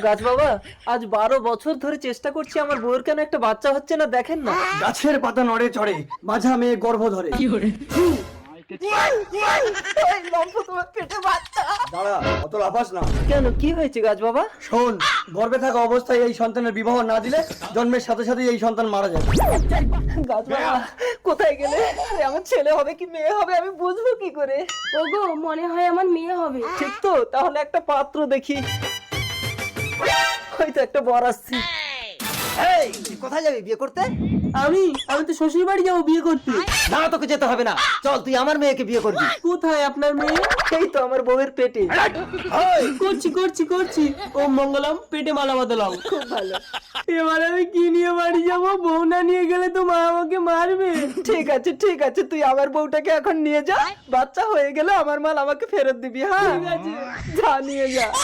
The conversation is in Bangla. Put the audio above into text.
গাছ বাবা, আজ 12 বছর ধরে চেষ্টা করছি, আমার বউয়ের কেন একটা বাচ্চা হচ্ছে না, দেখেন না। গাছের পাতা নড়ে চড়ে, মাঝা মেয়ে গর্ভ ধরে। এই লম্ফ, তোমার পেটে বাচ্চা। দাঁড়া, অত লাফাস না। কেন, কি হয়েছে গাছ বাবা? শোন, গর্ভে থাকা অবস্থায় এই সন্তানের বিবাহ না দিলে জন্মের সাথে সাথে এই সন্তান মারা যাবে। গাছ বাবা, কোথায় গেলে? আরে, আমার ছেলে হবে কি মেয়ে হবে আমি বুঝবো কি করে? ওগো, মনে হয় আমার মেয়ে হবে। ঠিক তো, তাহলে একটা পাত্র দেখি। হয়তো একটা বর আসছে। এই, তুই কোথায় যাবি বিয়ে করতে? আমি তো শ্বশুর বাড়ি যাবো বিয়ে করতে। না, তোকে যেতে হবে না, চল তুই আমার মেয়েকে বিয়ে করবি। কোথায় আপনার মেয়ে? এই তো আমার বউয়ের পেটে। করছি। ও মঙ্গলম, পেটে মালা বাঁধলাম। খুব ভালো। এবার আমি কি নিয়ে বাড়ি যাবো? বউ না নিয়ে গেলে তো মা আমাকে মারবে। ঠিক আছে, তুই আমার বউটাকে এখন নিয়ে যা। বাচ্চা হয়ে গেলে আমার মাল আমাকে ফেরত দিবি। হ্যাঁ, ঠিক আছে, যা নিয়ে যা।